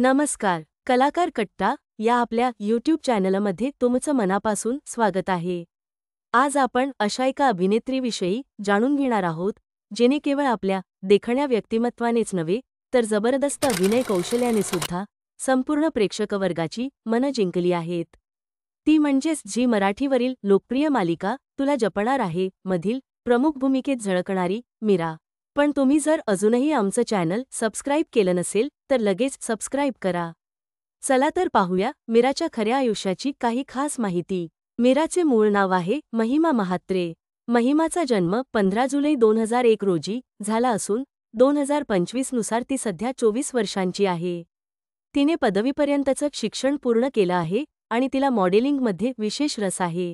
नमस्कार. कलाकार कट्टा या आपल्या यूट्यूब चॅनलमध्ये तुमचं मनापासून स्वागत आहे. आज आपण अशा एका अभिनेत्रीविषयी जाणून घेणार आहोत जिने केवळ आपल्या देखण्या व्यक्तिमत्वानेच नव्हे तर जबरदस्त अभिनय कौशल्याने सुद्धा संपूर्ण प्रेक्षकवर्गाची मनं जिंकली आहेत. ती म्हणजेच झी मराठीवरील लोकप्रिय मालिका तुला जपणार आहे मधील प्रमुख भूमिकेत झळकणारी मीरा. पण तुम्ही जर अजूनही आमचं चॅनल सबस्क्राईब केलं नसेल तर लगेच सबस्क्राईब करा. चला तर पाहूया मीराच्या खऱ्या आयुष्याची काही खास माहिती. मीराचे मूळ नाव आहे महिमा म्हात्रे. महिमाचा जन्म 15 जुलै 2001 रोजी झाला असून 2025 नुसार ती सध्या 24 वर्षांची आहे. तिने पदवीपर्यंतचं शिक्षण पूर्ण केलं आहे आणि तिला मॉडेलिंगमध्ये विशेष रस आहे.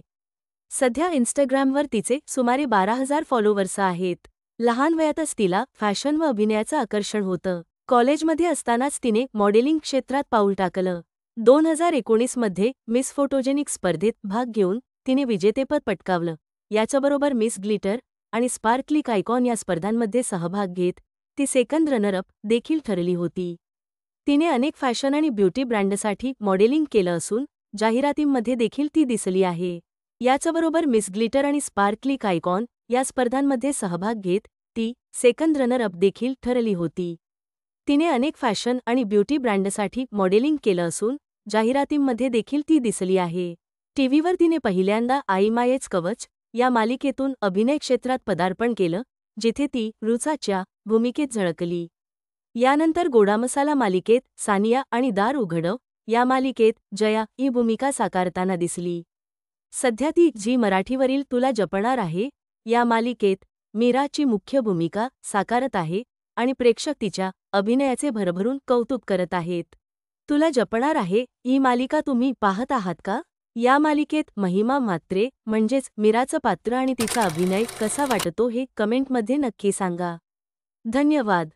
सध्या इन्स्टाग्रामवर तिचे सुमारे 12,000 फॉलोवर्स आहेत. लहान वयातच तिला फॅशन व अभिनयाचं आकर्षण होतं. कॉलेजमध्ये असतानाच तिने मॉडेलिंग क्षेत्रात पाऊल टाकलं. 2019 मध्ये मिस फोटोजेनिक स्पर्धेत भाग घेऊन तिने विजेतेपद पटकावलं. याच्याबरोबर मिस ग्लिटर आणि स्पार्कलिक आयकॉन या स्पर्धांमध्ये सहभाग घेत ती सेकंड रनरअप देखील ठरली होती. तिने अनेक फॅशन आणि ब्युटी ब्रँडसाठी मॉडेलिंग केलं असून जाहिरातींमध्ये देखील ती दिसली आहे. याच्याबरोबर मिस ग्लिटर आणि स्पार्कलिक आयकॉन या स्पर्धांमध्ये सहभाग घेत ती सेकंड रनरअप देखील ठरली होती. तिने अनेक फॅशन आणि ब्युटी ब्रँडसाठी मॉडेलिंग केलं असून जाहिरातींमध्ये देखील ती दिसली आहे. टीव्हीवर तिने पहिल्यांदा आई मायेच कवच या मालिकेतून अभिनय क्षेत्रात पदार्पण केलं, जिथे ती रुचाच्या भूमिकेत झळकली. यानंतर गोडा मसाला मालिकेत सानिया आणि दार उघडव या मालिकेत जया ही भूमिका साकारताना दिसली. सध्या ती झी मराठीवरील तुला जपणार आहे या मालिकेत मीराची मुख्य भूमिका साकारत आहे आणि प्रेक्षक तिच्या अभिनयाचे भरभरून कौतुक करत आहेत. तुला जपणार आहे ही मालिका तुम्ही पाहत आहात का? या मालिकेत महिमा म्हात्रे म्हणजेच मीराचं पात्र आणि तिचा अभिनय कसा वाटतो हे कमेंटमध्ये नक्की सांगा. धन्यवाद.